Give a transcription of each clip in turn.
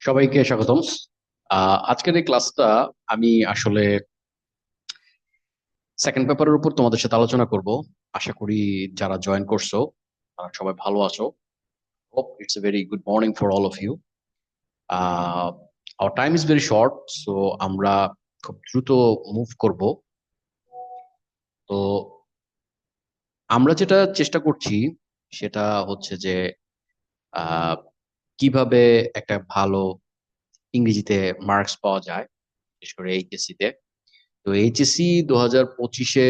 সবাইকে স্বাগতম। আজকের এই ক্লাসটা আমি আসলে সেকেন্ড পেপারের উপর তোমাদের সাথে আলোচনা করব। আশা করি যারা জয়েন করছো তারা সবাই ভালো আছো। Hope it's a very good morning for all of you. Our time is very short, so আমরা খুব দ্রুত মুভ করব। তো আমরা যেটা চেষ্টা করছি সেটা হচ্ছে যে আহ, কিভাবে একটা ভালো ইংরেজিতে মার্কস পাওয়া যায়, বিশেষ করে এইচএসসি তে। তো এইচএসসি 2025-এ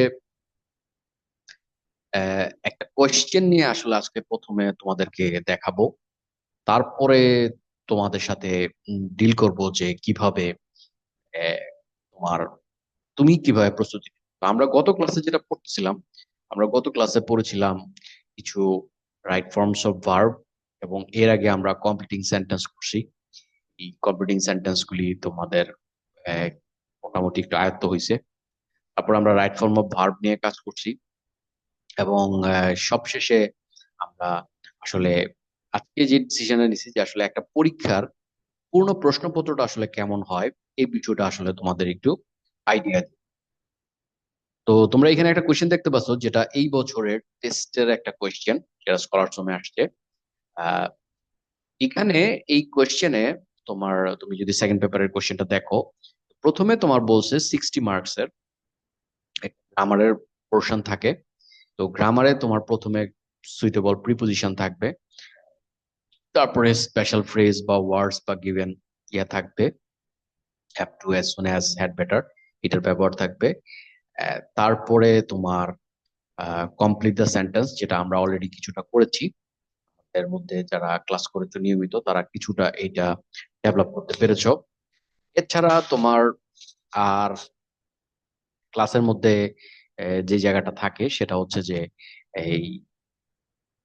একটা কোয়েশ্চেন নিয়ে আসলে আজকে প্রথমে তোমাদেরকে দেখাবো। তারপরে তোমাদের সাথে ডিল করব যে কিভাবে আহ, তোমার তুমি কিভাবে প্রস্তুতি নিবে। তো আমরা গত ক্লাসে যেটা পড়তেছিলাম, আমরা গত ক্লাসে পড়েছিলাম কিছু রাইট ফর্মস অফ ভার্ব, এবং এর আগে আমরা কমপ্লিটিং সেন্টেন্স করছি। এই কমপ্লিটিং সেন্টেন্স গুলি তোমাদের আহ, মোটামুটি একটু আয়ত্ত হয়েছে। তারপর আমরা রাইট ফর্ম অফ ভার্ব নিয়ে কাজ করছি, এবং সবশেষে আমরা আসলে আজকে যে ডিসিশনে নিছি যে আসলে একটা পরীক্ষার পূর্ণ প্রশ্নপত্রটা আসলে কেমন হয়, এই বিষয়টা আসলে তোমাদের একটু আইডিয়া। তো তোমরা এখানে একটা কোয়েশ্চেন দেখতে পাচ্ছ, যেটা এই বছরের টেস্টের একটা কোয়েশ্চেন, যেটা স্কলারসমে আসছে। আহ এখানে এই কোয়েশ্চেনে তুমি যদি সেকেন্ড পেপারের কোয়েশ্চেনটা দেখো, প্রথমে তোমার বলছে 60 মার্কস এর গ্রামারের পোর্শন থাকে। তো গ্রামারে তোমার প্রথমে সুইটেবল প্রিপোজিশন থাকবে, তারপরে স্পেশাল ফ্রেজ বা ওয়ার্ডস বা গিভেন ইয়া থাকবে। Have to, as soon as, had better, এটার ব্যবহার থাকবে। তারপরে তোমার কমপ্লিট দ্য সেন্টেন্স, যেটা আমরা অলরেডি কিছুটা করেছি। এর মধ্যে যারা ক্লাস করেছো নিয়মিত, তারা কিছুটা এইটা ডেভেলপ করতে পেরেছো। এছাড়া তোমার আর ক্লাসের মধ্যে যে জায়গাটা থাকে সেটা হচ্ছে যে এই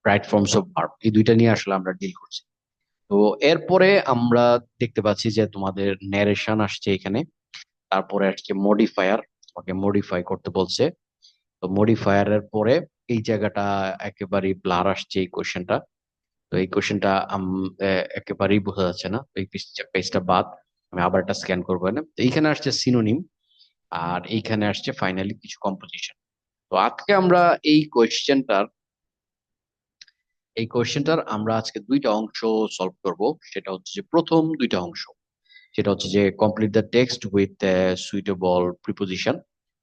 রাইট ফর্মস অফ ভার্ব, এই দুইটা নিয়ে আসলে আমরা ডিল করছি। তো এরপরে আমরা দেখতে পাচ্ছি যে তোমাদের ন্যারেশন আসছে এখানে। তারপরে আসছে মডিফায়ার, তোমাকে মডিফাই করতে বলছে। তো মডিফায়ারের পরে এই জায়গাটা একেবারেই ব্লার আসছে এই কোশ্চেনটা। তো এই কোশ্চেনটা একেবারেই বোঝা যাচ্ছে না, তো এই পেজটা বাদ। আমি আবার একটা স্ক্যান করবো না। তো এইখানে আসছে সিনোনিম, আর এইখানে আসছে ফাইনালি কিছু কম্পোজিশন। তো আজকে আমরা এই কোয়েশ্চেনটার আমরা আজকে দুইটা অংশ সলভ করব। সেটা হচ্ছে যে প্রথম দুইটা অংশ, সেটা হচ্ছে যে complete the text with suitable preposition,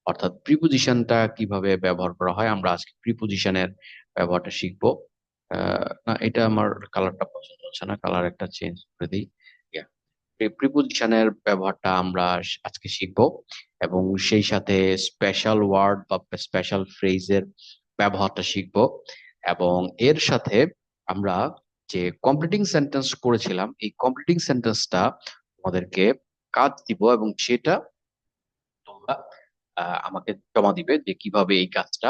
অর্থাৎ প্রিপোজিশনটা কিভাবে ব্যবহার করা হয়। আমরা আজকে প্রিপোজিশনের ব্যবহারটা শিখবো। না, এটা আমার কালারটা পছন্দ হচ্ছে না, কালার একটা চেঞ্জ করে দিই। প্রিপোজিশনের ব্যবহারটা আমরা আজকে শিখবো, এবং সেই সাথে স্পেশাল ওয়ার্ড বা স্পেশাল ফ্রেজের ব্যবহারটা শিখবো। এবং এর সাথে আমরা যে কমপ্লিটিং সেন্টেন্স করেছিলাম, এই কমপ্লিটিং সেন্টেন্সটা তোমাদেরকে কাজ দিব, এবং সেটা তোমরা আমাকে জমা দিবে যে কিভাবে এই কাজটা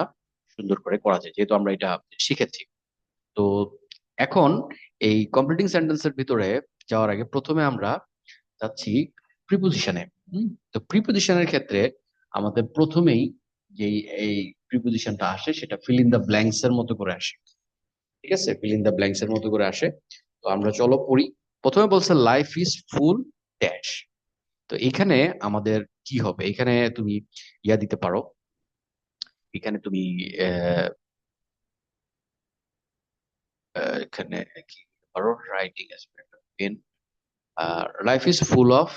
সুন্দর করে করা যায়, যেহেতু আমরা এটা শিখেছি। তো এখন এই কমপ্লিটিং সেন্টেন্সের ভিতরে যাওয়ার আগে প্রথমে আমরা যাচ্ছি প্রিপোজিশনে। তো প্রিপোজিশনের ক্ষেত্রে আমাদের প্রথমেই যেই এই প্রিপোজিশনটা আসে সেটা ফিল ইন দ্য ব্ল্যাঙ্কস এর মতো করে আসে। ঠিক আছে, ফিল ইন দ্য ব্ল্যাঙ্কস এর মতো করে আসে। তো আমরা চলো পড়ি। প্রথমে বলছে লাইফ ইজ ফুল ড্যাশ। তো এখানে আমাদের কি হবে, এখানে তুমি ইয়া দিতে পারো। এখানে তুমি আহ, এখানে কি দিতে পারো, writing aspect of pen. Life is full of,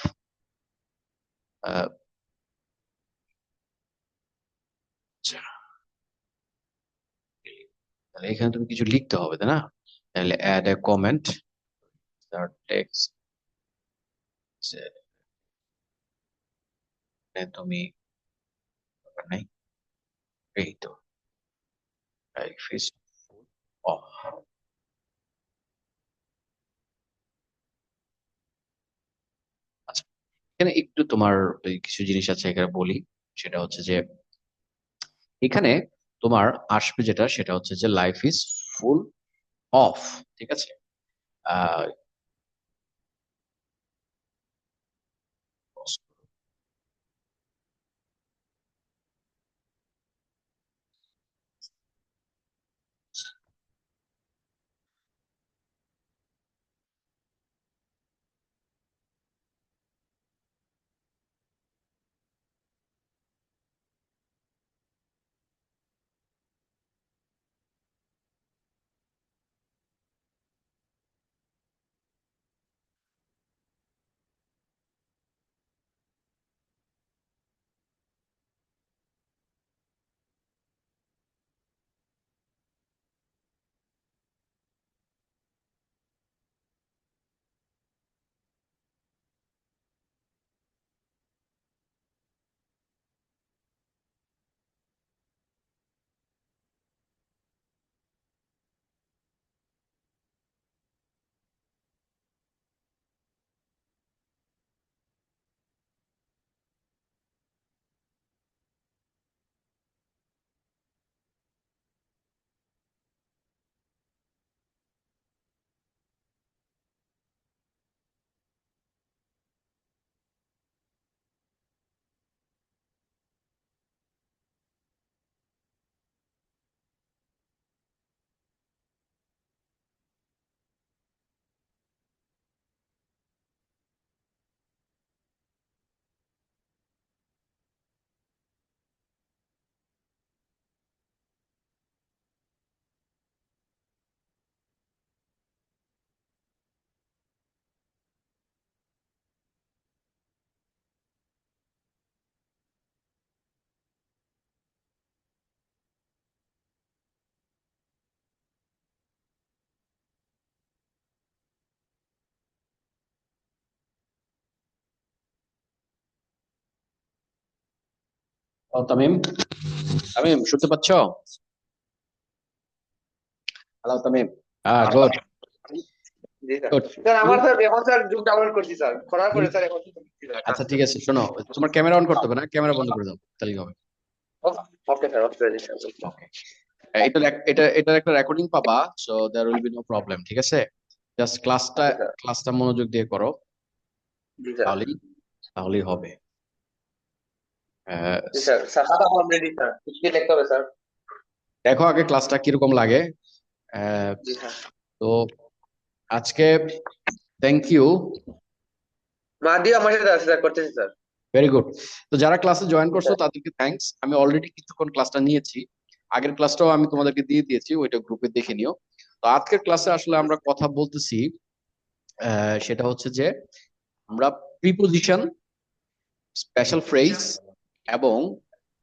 তাহলে এখানে তুমি কিছু লিখতে হবে, তাই না? তাহলে অ্যাড এ কমেন্ট, টেক্সট, তুমি নাই, এই তো লাইফ ইজ ফুল অফ। আচ্ছা, এখানে একটু তোমার ওই কিছু জিনিস আছে এখানে বলি। সেটা হচ্ছে যে এখানে তোমার আসবে যেটা, সেটা হচ্ছে যে লাইফ ইজ ফুল অফ। ঠিক আছে। আহ ও তামিম, তামিম শুনতে পাচ্ছ? হ্যালো তামিম। হ্যাঁ, গুড। জি স্যার। গুড। স্যার আমার স্যার এখন স্যার জুম ডাউনলোড করছি স্যার, করার পরে স্যার এখন কাজ আচ্ছা ঠিক করছি। আছে, শোনো, তোমার ক্যামেরা অন করতে হবে না, ক্যামেরা বন্ধ করে দাও, তাহলেই হবে। Okay sir, okay sir. Okay. এটার একটা রেকর্ডিং পাবা, so there will be no problem, ঠিক আছে? জাস্ট ক্লাসটা ওকে স্যার। ক্লাসটা মনোযোগ দিয়ে করো, জি স্যার। তাহলেই তাহলেই হবে। আহ, জি স্যার, স্যার খাতা ফর্ম রেডি স্যার, কি লিখতে হবে স্যার? দেখো আগে ক্লাসটা কিরকম লাগে। আহ, জি স্যার। তো আজকে থ্যাংক ইউ। মাদিও আমার সাথে আছে স্যার, করতেছি স্যার। Very good. তো যারা ক্লাসে জয়েন জি করছো স্যার। তাদেরকে থ্যাঙ্কস। আমি অলরেডি কিছুক্ষণ ক্লাসটা নিয়েছি, আগের ক্লাসটাও আমি তোমাদেরকে দিয়ে দিয়েছি, ওইটা গ্রুপে দেখে নিও। তো আজকের ক্লাসে আসলে আমরা কথা বলতেছি, সেটা হচ্ছে যে আমরা প্রিপোজিশন, স্পেশাল ফ্রেজ এবং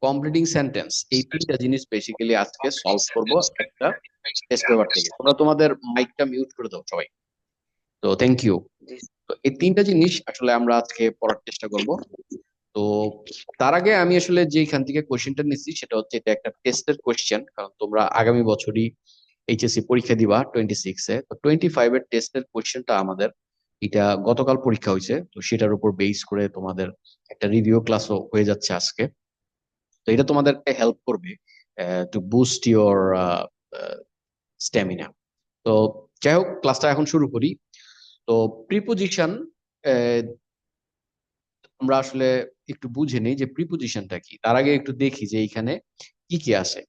কমপ্লিটিং সেন্টেন্স, এই তিনটা জিনিস বেসিক্যালি আজকে সলভ করব একটা টেস্ট পেপার থেকে। তোমরা তোমাদের মাইকটা মিউট করে দাও সবাই। তো থ্যাংক ইউ। জি তো এই তিনটা জিনিস আসলে আমরা আজকে পড়ার চেষ্টা করব। তো তার আগে আমি আসলে যেখান থেকে কোশ্চেনটা নিচ্ছি সেটা হচ্ছে এটা একটা টেস্টের কোশ্চেন, কারণ তোমরা আগামী বছরই এইচএসসি পরীক্ষা দিবা 26-এ। তো 25-এর টেস্টের কোশ্চেনটা আমাদের এটা গতকাল পরীক্ষা হয়েছে, তো সেটার উপর বেস করে তোমাদের একটা রিভিউ ক্লাসও হয়ে যাচ্ছে আজকে। তো এটা তোমাদেরকে হেল্প করবে টু বুস্ট ইউর স্ট্যামিনা। তো যাই হোক, ক্লাসটা এখন শুরু করি। তো প্রিপোজিশন আমরা আসলে একটু বুঝে নিই যে প্রিপোজিশনটা কি, তার আগে একটু দেখি যে এইখানে কি কি আছে।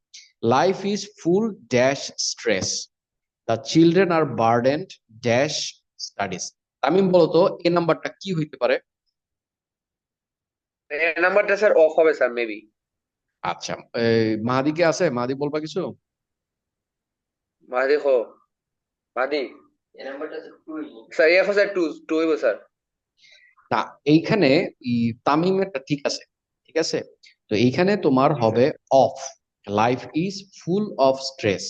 Life is full dash stress, the children are burdened dash studies. Tamim বলতো এই নাম্বারটা কি হইতে পারে? এই নাম্বারটা স্যার অফ হবে স্যার, মেবি। আচ্ছা, মাহাদি কে আছে? মাহাদি বলবা কিছু? মাদি হো, মাদি স্যার, এ স্যার টু টু হইব স্যার। না, এইখানে তামিমেরটা ঠিক আছে, ঠিক আছে। তো এইখানে তোমার হবে of, life is full of stress,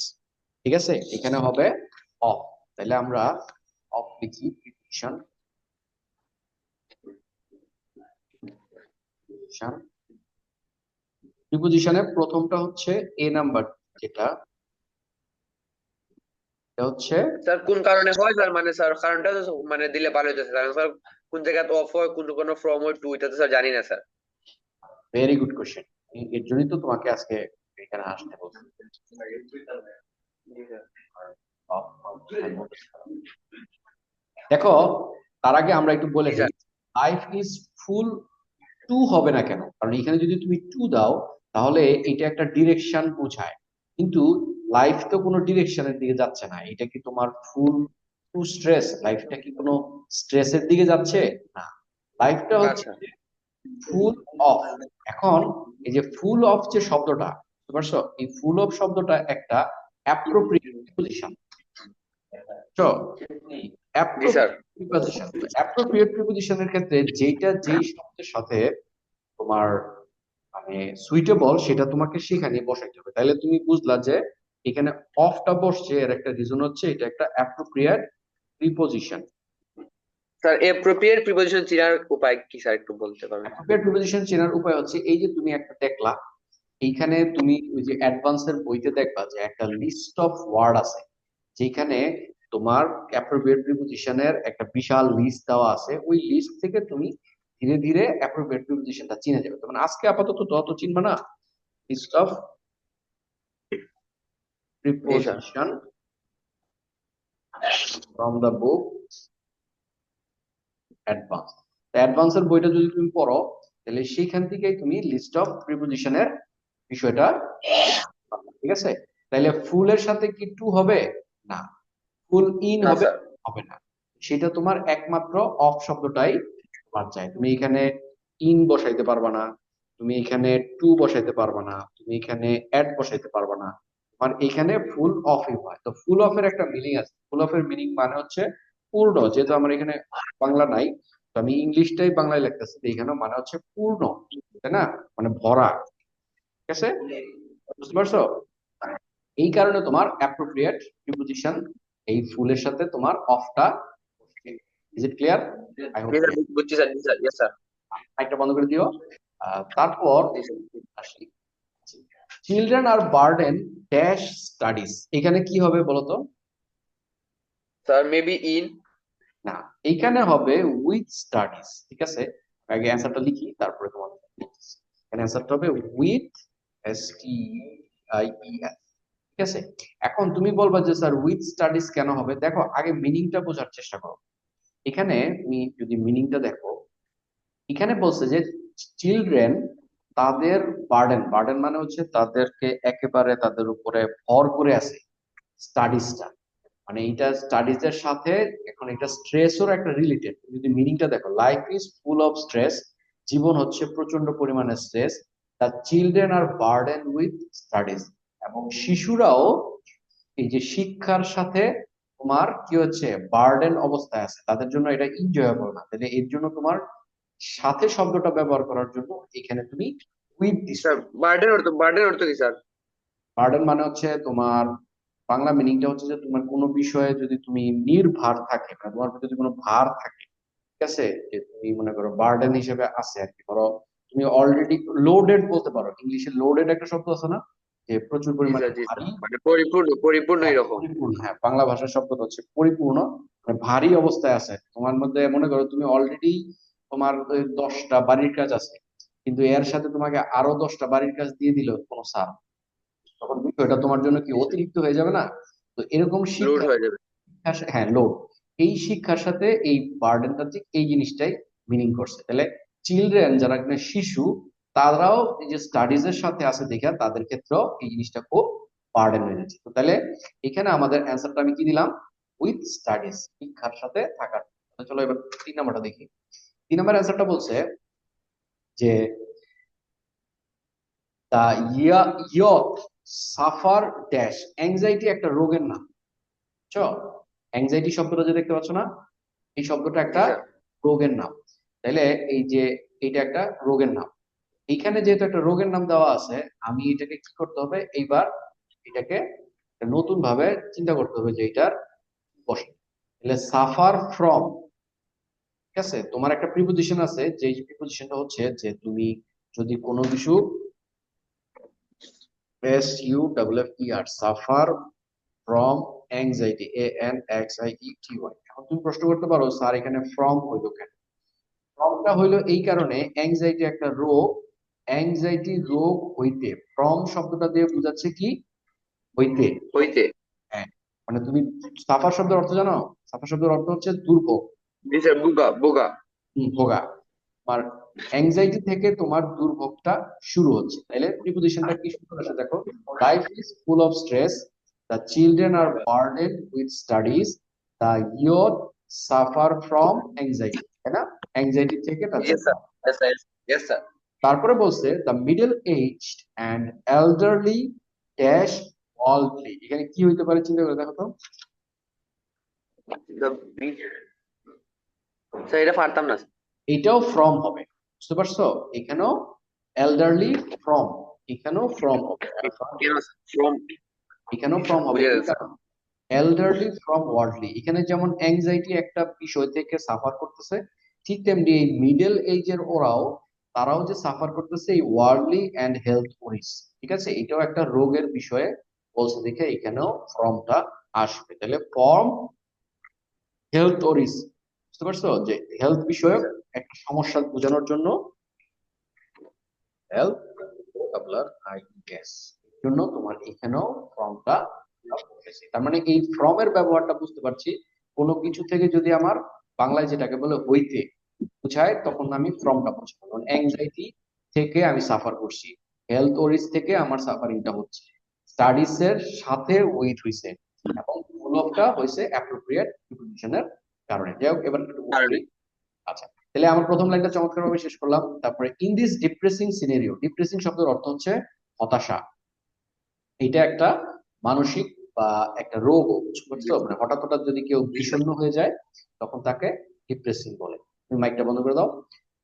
ঠিক আছে, এখানে হবে অফ। তাহলে আমরা অফ লিখি, প্রিপোজিশন। প্রিপোজিশনের প্রথমটা হচ্ছে এ নাম্বার, যেটা এটা হচ্ছে স্যার কোন কারণে হয় স্যার, মানে স্যার কারণটা তো মানে দিলে ভালো হতো স্যার, স্যার কোন জায়গায় অফ হয়, কোন কোনো ফ্রম হয় টু, এটা তো স্যার জানি না স্যার। Very good question. এর জন্যই তো তোমাকে আজকে এখানে আসতে বলছি। জি স্যার। দেখো, তার আগে আমরা একটু বলে জি দিই, sir. Life is full to হবে না কেন? কারণ এখানে যদি তুমি টু দাও তাহলে এটা একটা ডিরেকশন বোঝায়, কিন্তু লাইফ তো কোনো ডিরেকশনের দিকে যাচ্ছে না। এটা কি তোমার ফুল টু স্ট্রেস? লাইফটা কি কোনো স্ট্রেসের দিকে যাচ্ছে? না, লাইফটা হচ্ছে আচ্ছা। Full of. এখন এই যে ফুল অফ যে শব্দটা, বুঝতে পারছো? এই ফুল অফ শব্দটা একটা অ্যাপ্রোপ্রিয়েট প্রিপোজিশন। জি স্যার। অ্যাপ্রোপ্রিয়েট প্রিপোজিশন, তো অ্যাপ্রোপ্রিয়েট প্রিপোজিশনের ক্ষেত্রে যেইটা যেই শব্দের সাথে তোমার মানে সুইটেবল, সেটা তোমাকে সেখানে বসাইতে হবে। তাহলে তুমি বুঝলা যে এখানে অফটা বসছে, এর একটা রিজন হচ্ছে এটা একটা অ্যাপ্রোপ্রিয়েট প্রিপোজিশন। স্যার এপ্রোপ্রিয়েট প্রিপোজিশন চেনার উপায় কি স্যার, একটু বলতে পারবেন? অ্যাপ্রোপ্রিয়েট প্রিপোজিশন চেনার উপায় হচ্ছে এই যে তুমি একটা দেখলা, এইখানে তুমি ওই যে অ্যাডভান্সের বইতে দেখবা যে একটা লিস্ট অফ ওয়ার্ড আছে, যেখানে তোমার অ্যাপ্রোপ্রিয়েট প্রিপোজিশনের একটা বিশাল লিস্ট দেওয়া আছে। ওই লিস্ট থেকে তুমি ধীরে ধীরে অ্যাপ্রোপ্রিয়েট প্রিপোজিশনটা চিনে যাবে। তো মানে আজকে আপাতত তত চিনবা না, লিস্ট অফ জি sir. Preposition from the book advance. অ্যাডভান্সের বইটা যদি তুমি পড়ো তাহলে সেইখান থেকেই তুমি লিস্ট অফ প্রিপোজিশনের বিষয়টা পাবে, ঠিক আছে? তাহলে ফুলের সাথে কি টু হবে? না। ফুল ইন না হবে? স্যার। হবে না। সেটা তোমার একমাত্র অফ শব্দটাই তোমার চাই। তুমি এখানে ইন বসাইতে পারবা না, তুমি এখানে টু বসাইতে পারবা না, তুমি এখানে অ্যাড বসাইতে পারবা না। তোমার এখানে ফুল অফই হয়। তো ফুল অফের একটা মিনিং আছে, ফুল অফের মিনিং মানে হচ্ছে পূর্ণ। যেহেতু আমার এখানে বাংলা নাই, তো আমি ইংলিশটাই বাংলায় লিখতেছি, তো এখানে মানে হচ্ছে পূর্ণ, তাই না? মানে ভরা, ঠিক আছে? বুঝতে পারছো? এই কারণে তোমার অ্যাপ্রোপ্রিয়েট প্রিপোজিশন এই ফুলের সাথে তোমার অফটা। Is it clear? I hope জি স্যার, ক্লিয়ার। বুঝছি স্যার। জি স্যার, ইয়েস স্যার। মাইকটা বন্ধ করে দিও। তারপর জি স্যার। আসি, children are burden dash studies, এখানে কি হবে বলতো? Sir maybe in. না, এখানে হবে উইথ স্টাডিজ, ঠিক আছে? আগে অ্যান্সারটা লিখি, তারপরে তোমাদের বলতেছি। এখানে অ্যান্সারটা হবে উইথ, STIES, ঠিক আছে? এখন তুমি বলবা যে স্যার উইথ স্টাডিজ কেন হবে, দেখো আগে মিনিংটা বোঝার চেষ্টা করো। এখানে তুমি যদি মিনিংটা দেখো, এখানে বলছে যে চিলড্রেন তাদের বার্ডেন, বার্ডেন মানে হচ্ছে তাদেরকে একেবারে তাদের উপরে ভর করে আছে স্টাডিজটা, মানে এটা স্টাডিজ এর সাথে এখন এটা স্ট্রেসও একটা রিলেটেড। যদি মিনিংটা দেখো, life is full of stress, জীবন হচ্ছে প্রচন্ড পরিমাণে stress, the children are burden with studies, এবং শিশুরাও এই যে শিক্ষার সাথে তোমার কি হচ্ছে বার্ডেন অবস্থায় আছে, তাদের জন্য এটা এনজয়েবল না, তাহলে এর জন্য তোমার সাথে শব্দটা ব্যবহার করার জন্য এখানে তুমি উইথ দিছো। স্যার বার্ডেন অর্থ কি স্যার? বার্ডেন মানে হচ্ছে তোমার বাংলা মিনিংটা হচ্ছে যে তোমার কোনো বিষয়ে যদি তুমি নির্ভার থাকে, মানে তোমার প্রতি যদি কোনো ভার থাকে, ঠিক আছে, যে তুমি মনে করো বার্ডেন হিসেবে আছে আর কি, ধরো তুমি অলরেডি লোডেড বলতে পারো, ইংলিশে লোডেড একটা শব্দ আছে না, যে প্রচুর জি পরিমাণে স্যার, জি স্যার, ভারী। মানে পরিপূর্ণ হ্যাঁ এরকম। পরিপূর্ণ, হ্যাঁ বাংলা ভাষার শব্দটা হচ্ছে পরিপূর্ণ, মানে ভারী অবস্থায় আছে তোমার মধ্যে। মনে করো তুমি অলরেডি তোমার ওই 10টা বাড়ির কাজ আছে, কিন্তু এর সাথে তোমাকে আরো 10টা বাড়ির কাজ দিয়ে দিল কোনো স্যার, তখন বিষয়টা তোমার জন্য কি জি স্যার, অতিরিক্ত হয়ে যাবে না? তো এরকম লোড শিক্ষা, হয়ে যাবে। হ্যাঁ লোড, এই শিক্ষার সাথে এই বার্ডেনটা ঠিক এই জিনিসটাই মিনিং করছে। তাহলে চিলড্রেন যারা কিনা শিশু, তারাও এই যে স্টাডিজ এর সাথে আছে দেখা তাদের ক্ষেত্রেও এই জিনিসটা খুব বার্ডেন হয়ে যাচ্ছে। তো তাহলে এখানে আমাদের অ্যান্সারটা আমি কি দিলাম? উইথ স্টাডিজ, শিক্ষার সাথে থাকার। তাহলে চলো এবার 3 নাম্বারটা দেখি। 3 নাম্বার অ্যান্সারটা বলছে যে দা ইয়থ সাফার ড্যাশ, অ্যাংজাইটি একটা রোগের নাম, বুঝছো? অ্যাংজাইটি শব্দটা যে দেখতে পাচ্ছ না, এই শব্দটা জি একটা স্যার। রোগের নাম। তাইলে এই যে এটা একটা রোগের নাম, এইখানে যেহেতু একটা রোগের নাম দেওয়া আছে, আমি এটাকে কি করতে হবে এইবার, এটাকে একটা নতুন ভাবে চিন্তা করতে হবে যে এটার বসে। তাহলে সাফার ফ্রম, ঠিক আছে, তোমার একটা প্রিপোজিশন আছে, যে প্রিপোজিশনটা হচ্ছে যে তুমি যদি কোনো কিছু, SUFFER, suffer from anxiety, ANXIETY। এখন তুমি প্রশ্ন করতে পারো স্যার এখানে ফ্রম হইলো কেন? ফ্রমটা হইলো এই কারণে, অ্যাংজাইটি একটা রোগ, অ্যাংজাইটি রোগ হইতে, ফ্রম শব্দটা দিয়ে বোঝাচ্ছে কি? হইতে। হইতে। হ্যাঁ, মানে তুমি সাফার শব্দের অর্থ জানো? সাফার শব্দের অর্থ হচ্ছে দুর্ভোগ, জি স্যার, বুগা বুগা। ভোগা। আর অ্যাংজাইটি থেকে তোমার দুর্ভোগটা শুরু হচ্ছে, তাইলে প্রিপোজিশনটা কি সুন্দর আছে দেখো, life is full of stress, the children are burden with studies, the youth suffer from anxiety, তাই না? অ্যাংজাইটি থেকে তাদের। Yes sir, yes sir, yes sir. তারপরে বলছে the middle aged and elderly dash worldly, এখানে কি হইতে পারে চিন্তা করে দেখো তো। স্যার এটা পারতাম না স্যার। এটাও ফ্রম হবে, বুঝতে পারছো? এখানেও এল্ডারলি ফ্রম, এখানেও ফ্রম হবে, কেন ফ্রম? এখানেও ফ্রম হবে। বুঝে কি গেছে। কারণ? এল্ডারলি ফ্রম ওয়ার্ল্ডলি, এখানে যেমন অ্যাংজাইটি একটা বিষয় থেকে সাফার করতেছে, ঠিক তেমনি এই মিডল এজের ওরাও, তারাও যে সাফার করতেছে এই ওয়ার্ল্ডলি এন্ড হেলথ ওরিস, ঠিক আছে, এটাও একটা রোগের বিষয়ে বলছে, দেখে এখানেও ফ্রমটা আসবে। তাহলে ফর্ম হেলথ ওরিস, বুঝতে পারছো যে হেলথ বিষয়ক একটা সমস্যা বোঝানোর জন্য হেলথ ভোকাবুলার IES, এর জন্য তোমার এখানেও ফর্মটা বসেছে। তার মানে এই ফর্মের ব্যবহারটা বুঝতে পারছি, কোনো কিছু থেকে যদি আমার বাংলায় যেটাকে বলে হইতে বুঝায়, তখন আমি ফর্মটা বুঝবো। কারণ অ্যাংজাইটি থেকে আমি সাফার করছি, হেলথ ওরিস থেকে আমার সাফারিংটা হচ্ছে, স্টাডিজ এর সাথে উইথ হইছে, এবং ফুল অফটা হইছে অ্যাপ্রোপ্রিয়েট প্রিপোজিশনের কারণে। যাই হোক, এবার একটু কারণে। বলি। আচ্ছা, তাহলে আমার প্রথম লাইনটা চমৎকার ভাবে শেষ করলাম। তারপরে in this depressing scenario, depressing শব্দের অর্থ হচ্ছে হতাশা, এটা একটা মানসিক বা একটা রোগ, বুঝছো? মানে হঠাৎ হঠাৎ যদি কেউ জি স্যার। বিষণ্ণ হয়ে যায়, তখন তাকে ডিপ্রেসিং বলে। তুমি মাইকটা বন্ধ করে দাও।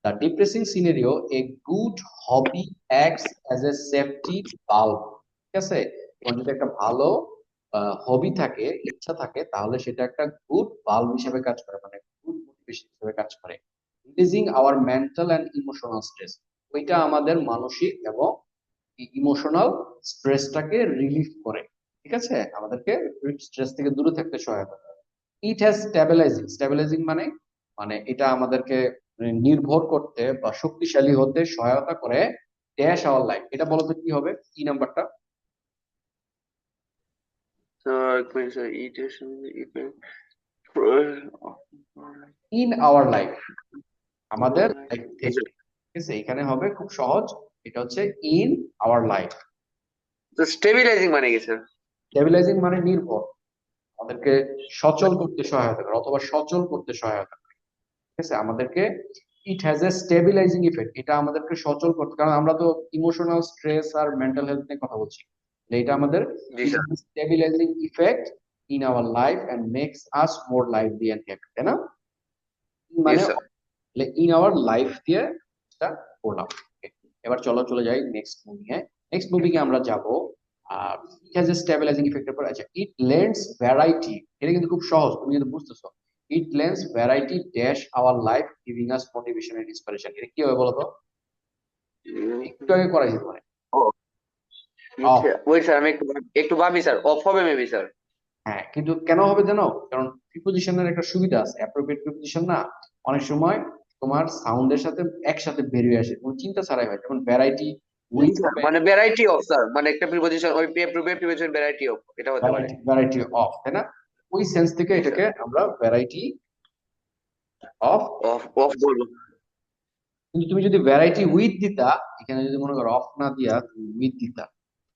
The depressing scenario, a good hobby acts as a safety valve, ঠিক আছে? তোমার যদি একটা ভালো হবি থাকে, ইচ্ছা থাকে, তাহলে সেটা একটা গুড ভালভ হিসেবে কাজ করে, মানে গুড মোটিভেশন হিসেবে কাজ করে। Releasing hour mental and emotional stress, ওইটা আমাদের মানসিক এবং ইমোশনাল স্ট্রেসটাকে রিলিফ করে, ঠিক আছে, আমাদেরকে স্ট্রেস থেকে দূরে থাকতে সহায়তা করে। ইট হ্যাজ স্টেবিলাইজিং, স্টেবিলাইজিং মানে মানে এটা আমাদেরকে নির্ভর করতে বা শক্তিশালী হতে সহায়তা করে ড্যাশ আওয়ার লাইফ। এটা বলতে কি হবে, কি নাম্বারটা? So it means it is in our life, আমাদের লাইফ থেকে, ঠিক আছে, এখানে হবে খুব সহজ, এটা হচ্ছে ইন আওয়ার লাইফ। তো স্টেবিলাইজিং মানে কি স্যার? স্টেবিলাইজিং মানে নির্ভর, আমাদেরকে সচল করতে সহায়তা করে অথবা সচল করতে সহায়তা করে, ঠিক আছে, আমাদেরকে it has a stabilising effect, এটা আমাদেরকে সচল করতে, কারণ আমরা তো ইমোশনাল স্ট্রেস আর মেন্টাল হেলথ নিয়ে কথা বলছি, তাহলে এটা আমাদের জি it sir. Has stabilising effect in our life and makes us more lively and happy, তাই না? জি মানে স্যার। ইন আওয়ার লাইফ দিয়ে এটা করলাম। Okay, এবার চলো চলে যাই নেক্সট মুভি। হ্যাঁ, নেক্সট মুভিকে আমরা যাব ইট হ্যাজ এ স্টেবিলাইজিং ইফেক্টের পর। আচ্ছা, ইট লেন্ডস ভ্যারাইটি, এটা কিন্তু খুব সহজ, তুমি কিন্তু বুঝতেছো। It lends variety dash our life giving us motivation and inspiration, এটা কি হবে বলো তো? একটু আগে করাই যেতে পারে। অফ। ওয়েট স্যার, আমি একটু ভাবি স্যার। অফ হবে মেবি স্যার। হ্যাঁ, কিন্তু কেন হবে জানো? কারণ প্রিপোজিশনের একটা সুবিধা আছে, অ্যাপ্রোপ্রিয়েট প্রিপোজিশন না অনেক সময় তোমার সাউন্ডের সাথে একসাথে বেরিয়ে আসে, কোনো চিন্তা ছাড়াই হয়, যেমন ভ্যারাইটি উইথ হবে, মানে ভ্যারাইটি অফ স্যার, মানে একটা প্রিপোজিশন, ওই প্রিপোজিশন ভ্যারাইটি অফ, এটা হতে পারে। ভ্যারাইটি ভ্যারাইটি অফ, তাই না? ওই সেন্স থেকে জি স্যার। এটাকে আমরা ভ্যারাইটি অফ। অফ অফ বলবো। কিন্তু তুমি যদি ভ্যারাইটি উইথ দিতা, এখানে যদি মনে করো অফ না দিয়া তুমি উইথ দিতা,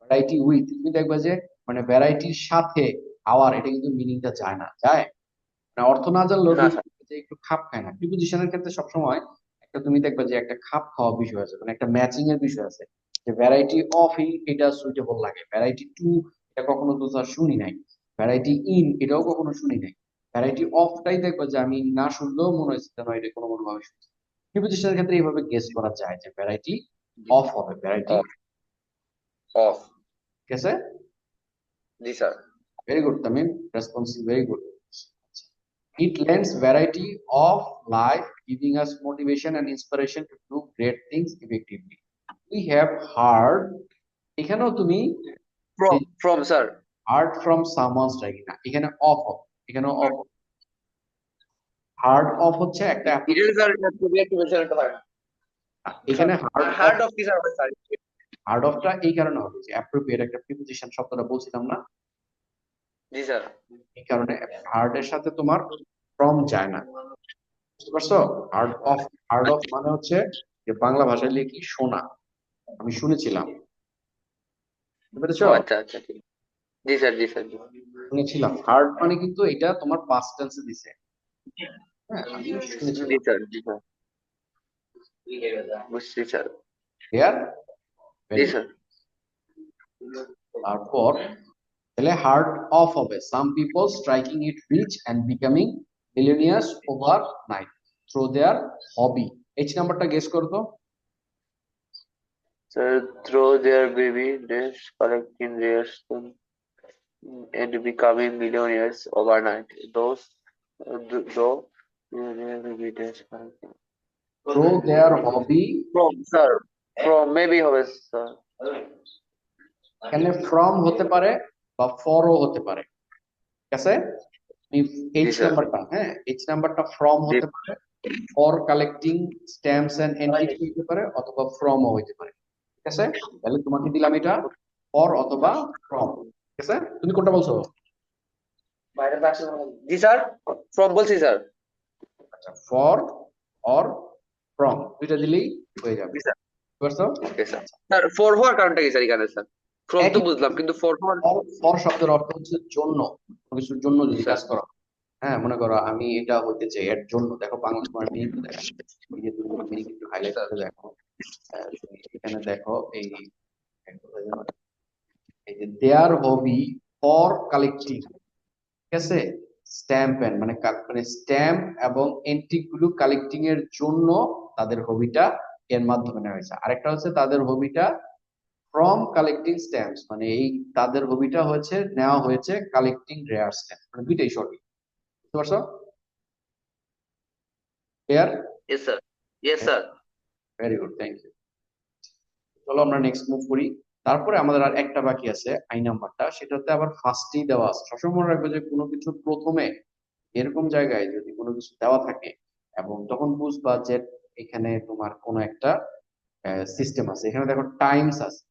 ভ্যারাইটি উইথ, তুমি দেখবা যে মানে ভ্যারাইটির সাথে আওয়ার, এটা কিন্তু মিনিংটা যায় না, যায় মানে অর্থ না জানলেও না কিন্তু স্যার। যে একটু খাপ খায় না। প্রিপোজিশনের ক্ষেত্রে সবসময় একটা তুমি দেখবা যে একটা খাপ খাওয়া বিষয় আছে, মানে একটা ম্যাচিং এর বিষয় আছে, যে ভ্যারাইটি অফ এটা সুইটেবল লাগে, ভ্যারাইটি টু এটা কখনো তো স্যার শুনি নাই, ভ্যারাইটি ইন এটাও কখনো শুনি নাই, ভ্যারাইটি অফটাই দেখবা যে আমি না শুনলেও মনে হচ্ছে যেন এটা কোনো কোনো ভাবে শুনছি। প্রিপোজিশনের ক্ষেত্রে এইভাবে গেস করা যায় যে ভ্যারাইটি অফ হবে, ভ্যারাইটি, অফ অফ। ঠিক আছে। জি sir. Very good Tamim, response very good. It lends variety of life, giving us motivation and inspiration to do great things effectively. We have heard, এখানেও তুমি from sir. heard from someone striking না, এখানে of হবে, এখানেও of. Hard of হচ্ছে একটা এটা sir preposition একটা হয়। এখানে হার্ড অফ, হার্ড অফ কি স্যার হবে স্যার? হার্ড অফটা এই কারণে হবে যে অ্যাপ্রোপ্রিয়েট একটা প্রিপোজিশন শব্দটা বলছিলাম না, জি স্যার। এই কারণে হার্ড এর সাথে তোমার ফ্রম যায় না, বুঝতে পারছো? হার্ড অফ, হার্ড অফ মানে হচ্ছে যে বাংলা ভাষায় লিখি শোনা, আমি শুনেছিলাম, বুঝতে পেরেছো? ও আচ্ছা আচ্ছা, ঠিক। জি স্যার, জি স্যার, জি। শুনেছিলাম, হার্ড মানে কিন্তু এটা তোমার পাস্ট টেন্সে দিছে, হ্যাঁ আমি জি শুনেছিলাম, স্যার, জি স্যার। বুঝছি স্যার। ক্লিয়ার? জি ভেরি গুড। স্যার। তারপর তাহলে হার্ড অফ হবে some people striking it rich and becoming millionaires overnight through their hobby. H নাম্বারটা গেস করতো। Sir, through their baby days, collecting their sperm and becoming millionaires overnight. Though their baby days collecting. Through their hobby, From sir, from maybe হবে sir. এখানে from হতে পারে বা ফরও হতে পারে, ঠিক আছে। জি এইচ স্যার। নাম্বারটা, হ্যাঁ এইচ নাম্বারটা ফ্রম জি হতে পারে, for collecting stamps and entity হতে পারে, অথবা ফ্রমও হতে পারে, ঠিক আছে। তাহলে তোমাকে দিলাম এটা ফর অথবা ফ্রম, ঠিক আছে। তুমি কোনটা বলছো? জি স্যার, from বলছি স্যার। আচ্ছা, ফর অর ফ্রম দুইটা দিলেই হয়ে যাবে, জি স্যার। বুঝতে পারছো? Okay sir. স্যার ফর হওয়ার কারণটা কি স্যার এখানে স্যার? ফ্রম তো একই, বুঝলাম, কিন্তু ফর হওয়ার। ফর, ফর শব্দের অর্থ হচ্ছে জন্য, কোনো কিছুর জন্য যদি স্যার। কাজ করো, হ্যাঁ মনে করো আমি এটা হইতে চাই এর জন্য, দেখো বাংলা তোমার মিনিং দেখো, এই যে তুমি মিনিং একটু জি হাইলাইট স্যার। করে দেখো, তুমি এখানে দেখো এই এই যে দেয়ার হবি ফর কালেক্টিং, ঠিক আছে, স্ট্যাম্প এন্ড মানে মানে স্ট্যাম্প এবং এন্টিক গুলো কালেক্টিং এর জন্য তাদের হবিটা এর মাধ্যমে নেওয়া হয়েছে। আরেকটা হচ্ছে তাদের হবিটা ফ্রম কালেক্টিং স্ট্যাম্পস, মানে এই তাদের হবিটা হচ্ছে নেওয়া হয়েছে কালেক্টিং রেয়ার স্ট্যাম্প, মানে দুইটাই সঠিক, বুঝতে পারছো? Clear? Yes sir. Yes sir. Very good, thank you. চলো আমরা নেক্সট মুভ করি। তারপরে আমাদের আর একটা বাকি আছে আই নাম্বারটা, সেটাতে আবার ফার্স্টেই দেওয়া আছে। সবসময় মনে রাখবে যে কোনো কিছু প্রথমে এরকম জায়গায় যদি কোনো কিছু দেওয়া থাকে এবং তখন বুঝবা যে এখানে তোমার কোনো একটা সিস্টেম আছে। এখানে দেখো টাইমস আছে,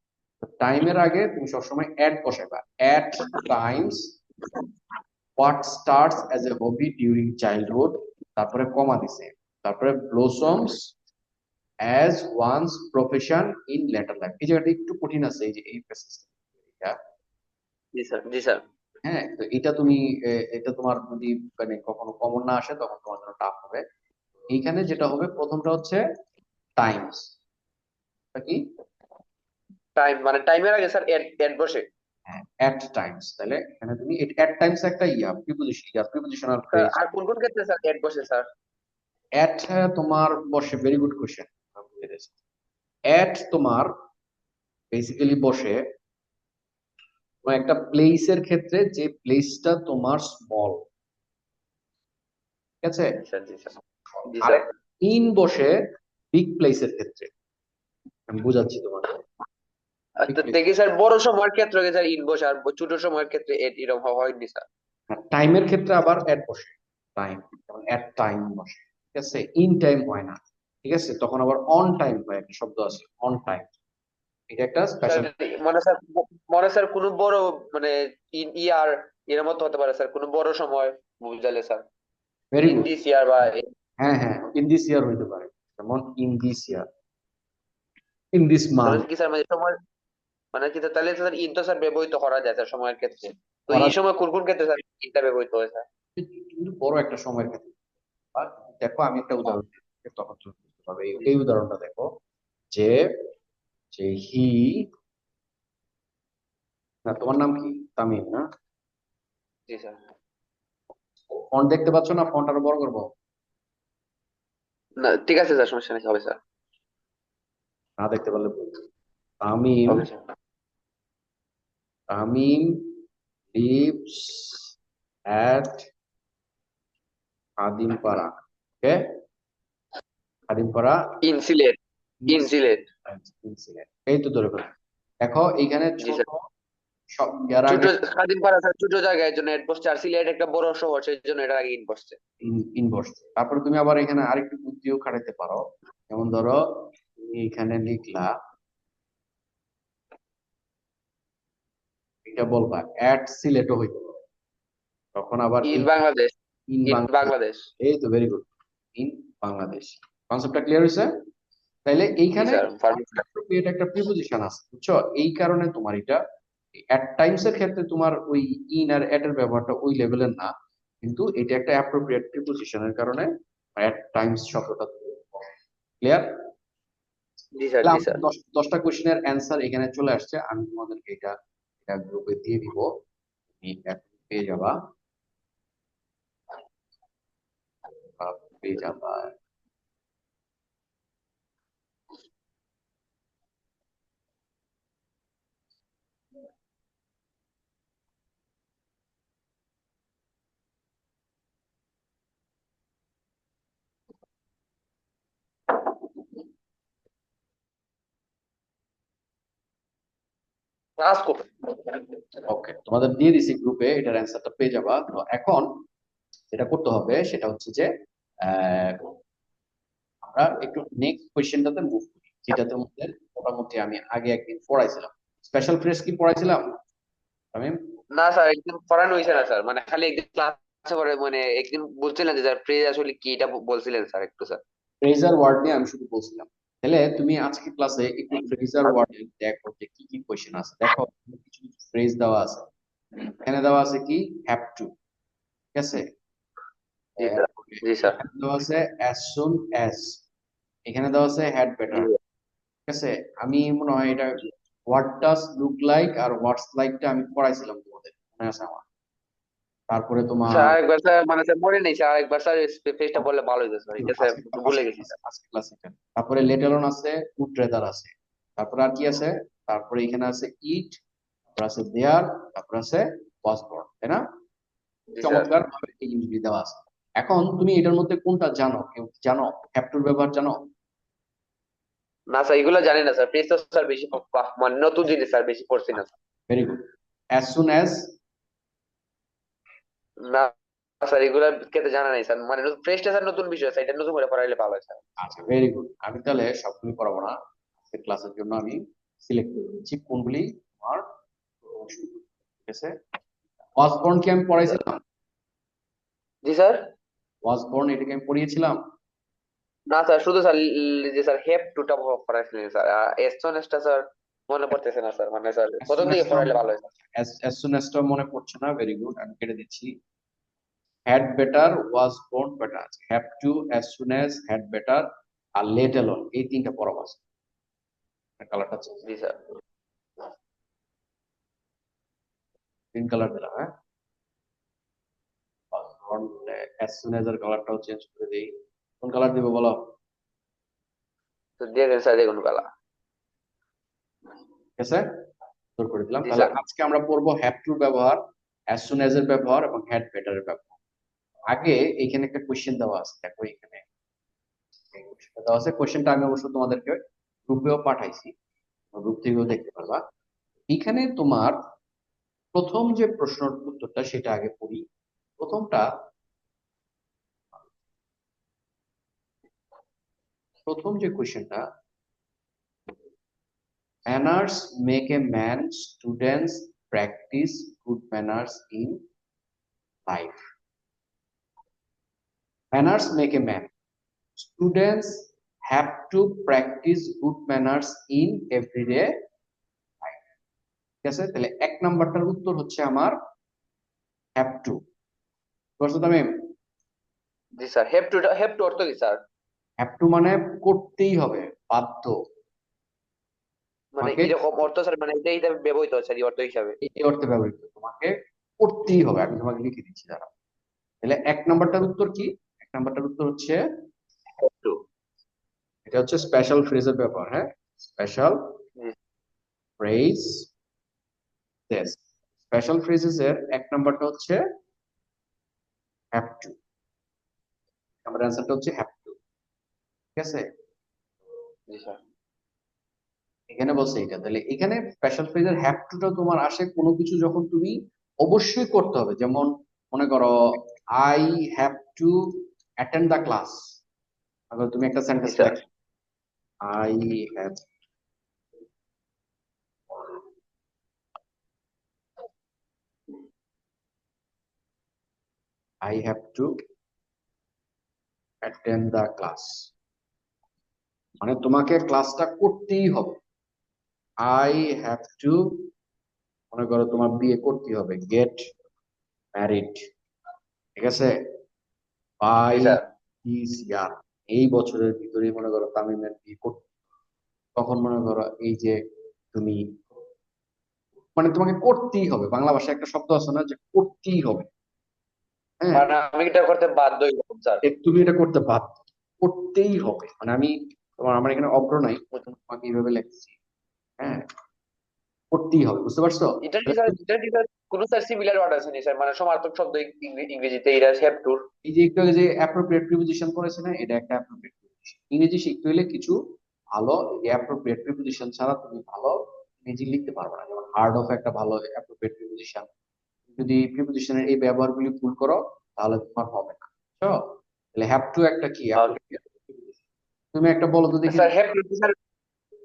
টাইমের আগে তুমি সবসময় অ্যাট বসাইবা। At times what starts as a hobby during childhood, তারপরে কমা দিছে, তারপরে blossoms as one's profession in later life. এই জায়গাটা একটু কঠিন আছে, এই যে এই প্যাসেজটা। জি স্যার, জি স্যার। হ্যাঁ, তো এটা তুমি এটা তোমার যদি মানে কখনো কমন না আসে তখন তোমার জন্য টাফ হবে। এইখানে যেটা হবে প্রথমটা হচ্ছে টাইমস, কি টাইম মানে টাইমের আগে স্যার এড এড বসে। অ্যাট টাইমস, তাহলে এখানে তুমি অ্যাট টাইমস একটা প্রিপোজিশনাল স্যার ফ্রেজ। আর কোন কোন ক্ষেত্রে স্যার এড বসে স্যার? অ্যাট তোমার বসে, ভেরি গুড কোশ্চেন। অ্যাট তোমার বেসিক্যালি বসে কোনো একটা প্লেসের ক্ষেত্রে যে প্লেসটা তোমার স্মল, ঠিক আছে। জি স্যার, জি স্যার, জি আর স্যার। ইন বসে বিগ প্লেসের ক্ষেত্রে। আমি বুঝাচ্ছি তোমাকে। বিগ প্লেস, দেখি স্যার, বড় সময়ের ক্ষেত্রে স্যার ইন বসে, আর ছোট সময়ের ক্ষেত্রে এড এরকম হয়নি স্যার। টাইমের ক্ষেত্রে আবার অ্যাট বসে, টাইম, যেমন অ্যাট টাইম বসে, ঠিক আছে। ইন টাইম হয় না, ঠিক আছে। তখন আবার অন টাইম হয়, একটা শব্দ আছে অন টাইম, এটা একটা স্যার স্পেশাল। মানে স্যার, মনে স্যার কোনো বড় মানে ইয়ার এর মতো হতে পারে স্যার, কোনো বড় সময় বুঝালে sir, very in good. This year বা হ্যাঁ হ্যাঁ, ইন দিস ইয়ার হইতে পারে, যেমন in this year, in this তাহলে মান্থ। কি স্যার মানে সময় মানে কি স্যার, তাহলে স্যার ইন তো স্যার ব্যবহৃত করা যায় স্যার সময়ের ক্ষেত্রে। তো করা এই সময় কোন কোন ক্ষেত্রে স্যার ইনটা ব্যবহৃত হয় স্যার? কিন্তু বড় একটা সময়ের ক্ষেত্রে। আর দেখো আমি একটা উদাহরণ দিচ্ছি, তখন তুমি বুঝতে পারবে। এই উদাহরণটা দেখো, যে যে হি, না তোমার নাম কি, তামিম না? জি স্যার। ফন্ট দেখতে পাচ্ছ না? ফন্ট আরো বড় করবো? না ঠিক আছে স্যার, সমস্যা নেই, হবে স্যার। না দেখতে পারলে বলবো। Tamim, okay sir. Tamim lives at Khadimpara. Okay, Khadimpara in Sylhet, in ইনস- সিলেট। ইনসিডেন্ট। এই তো ধরে ফেলো। দেখো এইখানে জি ছোট স্যার। সব ইয়ার ছোট আগে স্বাধীন পাড়া স্যার ছোট জায়গায় জন্য এড বসছে, আর সিলেট একটা বড় শহর সেই জন্য এটা আগে ইন বসছে। ইনভর্স। তারপরে তুমি আবার এখানে আরেকটু বুদ্ধিও খাটাতে পারো। যেমন ধরো তুমি এখানে লিখলা, এটা বলবা অ্যাট সিলেটও হইতে পারে, তখন আবার ইন এই বাংলাদেশ, ইন ইন বাংলাদেশ। বাংলাদেশ। এই তো ভেরি গুড, ইন বাংলাদেশ। কনসেপ্টটা ক্লিয়ার হয়েছে? তাইলে জি এইখানে স্যার, পারফেক্ট। appropriate একটা প্রিপোজিশন আছে, বুঝছো? এই কারণে তোমার এটা অ্যাট টাইমস এর ক্ষেত্রে তোমার ওই ইন আর এট এর ব্যবহারটা ওই লেভেলের না, কিন্তু এটা একটা অ্যাপ্রোপ্রিয়েট প্রিপোজিশনের কারণে অ্যাট টাইমস শব্দটা ক্লিয়ার। জি স্যার, তাহলে জি আমাদের স্যার। 10টা কোশ্চেনের অ্যান্সার এখানে চলে আসছে। আমি তোমাদেরকে এটা এটা গ্রুপে দিয়ে দিব, তুমি এখন পেয়ে যাবা, পেয়ে যাবা। ক্লাস করবে। ওকে, তোমাদের দিয়ে দিছি গ্রুপে, এটার অ্যান্সারটা পেয়ে যাবা। তো এখন যেটা করতে হবে সেটা হচ্ছে যে আহ, আমরা একটু নেক্সট কোয়েশ্চেনটাতে মুভ করি, যেটাতে মধ্যে মোটামুটি আমি আগে একদিন পড়াইছিলাম। স্পেশাল ফ্রেজ কি পড়াইছিলাম আমি? না স্যার, একদিন পড়ানো হয়েছে না স্যার, মানে খালি একদিন ক্লাসে পরে মানে একদিন বলছিলেন যে স্যার ফ্রেজ আসলে কি, এটা বলছিলেন স্যার একটু স্যার। ফ্রেজার ওয়ার্ড নিয়ে আমি শুধু বলছিলাম। তাহলে তুমি আজকে ক্লাসে একটু ফ্রেজার ওয়ার্ড দেখো যে কি কি কোয়েশ্চেন আছে। দেখো কিছু কিছু ফ্রেজ দেওয়া আছে, এখানে দেওয়া আছে কি হ্যাভ টু, ঠিক আছে। জি স্যার, জি স্যার। এখানে দেওয়া আছে অ্যাজ সুন অ্যাজ, এখানে দেওয়া আছে হ্যাড জি বেটার, ঠিক আছে। আমি মনে হয় এটা হোয়াট ডাজ লুক লাইক আর হোয়াটস লাইকটা আমি পড়াইছিলাম তোমাদের, মনে আছে আমার। তারপরে স্যার, তোমার আরেকবার স্যার মানে স্যার মনে নেই স্যার, আরেকবার স্যার ফেসটা বললে ভালো হতো স্যার, এটা স্যার আজকে ভুলে গেছি স্যার। আজকে ক্লাস এটা। তারপরে লেটার অন আছে, উড রেদার আছে, তারপরে আর কি আছে, তারপরে এখানে আছে ইট, তারপর আছে দেয়ার, তারপর আছে ওয়াজ বর্ন, তাই না? জি স্যার। চমৎকার ভাবে এই জিনিসগুলি দেওয়া আছে। এখন তুমি এটার মধ্যে কোনটা জানো? কেউ জানো হ্যাভ টুর ব্যবহার জানো? না স্যার, এগুলো জানি না স্যার, প্রেস তো স্যার বেশি মানে নতুন জিনিস স্যার, বেশি পড়ছি না sir. Very good. As soon as. না স্যার, এগুলো খেতে জানা নাই স্যার, মানে ফ্রেশটা স্যার নতুন বিষয় স্যার, এটা নতুন করে পড়াইলে ভালো হয় স্যার। আচ্ছা, ভেরি গুড। আমি তাহলে সবগুলি পড়াবো না, আজকের ক্লাসের জন্য আমি সিলেক্ট করে দিচ্ছি কোনগুলি আমার অবশ্যই। ঠিক আছে, ওয়াসবর্ন কি আমি জি স্যার। পড়াইছিলাম? জি স্যার। ওয়াসবর্ন এটাকে আমি পড়িয়েছিলাম। না স্যার, শুধু স্যার যে স্যার হেপ টুটা পড়াইছিলেন স্যার, এসটা স্যার মনে পড়তেছে না স্যার, মানে স্যার as প্রথম soon as দিকে পড়াইলে ভালো হয় স্যার। as soon as টা মনে পড়ছে না, ভেরি গুড, আমি কেটে দিচ্ছি। Had better, was born better, have to, as soon as, had better আর লেট অ্যালোন, এই তিনটা পড়াবো আজকে। কালারটা চেঞ্জ, জি স্যার। গ্রিন কালার দিলাম, হ্যাঁ। as soon as এর কালারটাও চেঞ্জ করে দিই। কোন কালার দিব বলো? তো দিয়ে দেন স্যার, দেখুন কালা। ঠিক আছে, দূর করে দিলাম। জি তাহলে স্যার। আজকে আমরা পড়বো হ্যাভ টুর ব্যবহার, as soon as এর ব্যবহার এবং হ্যাড বেটার এর ব্যবহার। আগে এখানে একটা কোশ্চেন দেওয়া আছে, দেখো এখানে কোশ্চেনটা দেওয়া আছে। কোশ্চেনটা আমি অবশ্য তোমাদেরকে গ্রুপেও পাঠাইছি, গ্রুপ থেকেও দেখতে পারবা। এখানে তোমার প্রথম যে প্রশ্নের উত্তরটা সেটা আগে পড়ি। প্রথমটা, প্রথম যে কোশ্চেনটা, manners make a man, students practise good manners in life. Manners make a man, students have to practise good manners in everyday life. ঠিক আছে, তাহলে এক নাম্বারটার উত্তর হচ্ছে আমার হ্যাভ টু। বুঝছো তুমি? জি স্যার, হেপ টু অর্থ কি স্যার? হ্যাভ টু মানে করতেই হবে, বাধ্য। মানে তোমাকে কিরকম অর্থ স্যার, মানে এটা ব্যবহৃত হয় স্যার এই অর্থ হিসাবে? এই অর্থে ব্যবহৃত, তোমাকে করতেই হবে। আমি তোমাকে লিখে দিচ্ছি, দাঁড়াও। তাহলে এক নাম্বারটার উত্তর কি? এক নাম্বারটার উত্তর হচ্ছে, হেপ টু। এটা হচ্ছে স্পেশাল ফ্রেজের ব্যবহার, হ্যাঁ। স্পেশাল জি। ফ্রেজ, দেস। স্পেশাল ফ্রেজেস এর এক নাম্বারটা হচ্ছে হ্যাভ টু। আমার অ্যান্সারটা হচ্ছে হ্যাভ টু। ঠিক আছে, জি স্যার। এখানে বলছে এটা। তাহলে এখানে স্পেশাল ফ্রেজের হ্যাভ টুটা তোমার আসে কোনো কিছু যখন তুমি অবশ্যই করতে হবে। যেমন মনে করো, I have to attend the class. আবার তুমি একটা জি সেন্টেন্স স্যার। লেখো, I have, I have to attend the class, মানে তোমাকে ক্লাসটা করতেই হবে। আই হ্যাভ টু, মনে করো তোমার বিয়ে করতেই হবে, গেট ম্যারিড। ঠিক আছে, বাই জি স্যার। দিস ইয়ার, এই বছরের ভিতরেই মনে করো তামিমের বিয়ে করতে। তখন মনে করো এই যে তুমি, মানে তোমাকে করতেই হবে। বাংলা ভাষায় একটা শব্দ আছে না, যে করতেই হবে, হ্যাঁ। মানে আমি এটা করতে বাধ্য হইলাম স্যার। তুমি এটা করতে বাধ্য, করতেই হবে। মানে আমি তোমার, আমার এখানে অব্র নাই, তোমাকে এইভাবে লিখছি, হ্যাঁ। করতেই হবে, বুঝতে পারছো? এটা কি স্যার কোন স্যার সিমিলার ওয়ার্ড আছে নি স্যার, মানে সমার্থক শব্দ ইংরেজিতে এটা হেপ টুর? এই যে একটু আগে যে অ্যাপ্রোপ্রিয়েট প্রিপোজিশন করেছে না, এটা একটা অ্যাপ্রোপ্রিয়েট প্রিপোজিশন। ইংরেজি শিখতে হলে কিছু ভালো অ্যাপ্রোপ্রিয়েট প্রিপোজিশন ছাড়া তুমি ভালো ইংরেজি লিখতে পারবে না। যেমন হার্ড অফ একটা ভালো অ্যাপ্রোপ্রিয়েট প্রিপোজিশন। যদি প্রিপোজিশনের এই ব্যবহারগুলি ভুল করো তাহলে তোমার হবে না, বুঝছো? তাহলে হ্যাভ টু একটা কি অ্যাপ্রোপ্রিয়েট প্রিপোজিশন। তুমি একটা বলো তো দেখি। স্যার হেপ টুর স্যার,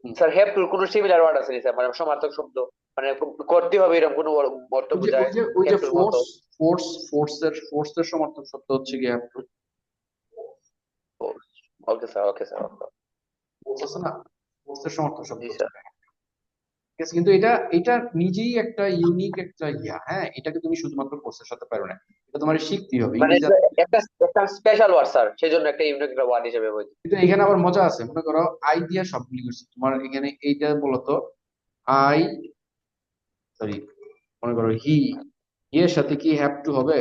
হুম। স্যার হেপ টুর কোন সিমিলার ওয়ার্ড আছে নি স্যার, মানে সমার্থক শব্দ, মানে করতে হবে এরকম কোন অর্থ ওই যে বোঝায় হেপ টুর মতো? ফোর্স এর সমর্থক শব্দ হচ্ছে কি have to. Okay sir, okay sir. Force আছে না, ফোর্স এর সমর্থক শব্দ জি হচ্ছে। স্যার। ঠিক আছে, কিন্তু এটা এটা নিজেই একটা ইউনিক একটা ইয়া, হ্যাঁ। এটাকে তুমি শুধুমাত্র কোর্সের সাথে পারো না, এটা তোমার শিখতেই হবে মানে ইংরেজি। একটা একটা স্পেশাল ওয়ার্ড স্যার, সেই জন্য একটা ইউনিক ওয়ার্ড হিসেবে বলছি। কিন্তু এখানে আবার মজা আছে, মনে করো আই দিয়া সবগুলি করছি তোমার এখানে, এইটা বলতো আই, সরি, মনে করো হি, এর সাথে কি হ্যাভ টু হবে?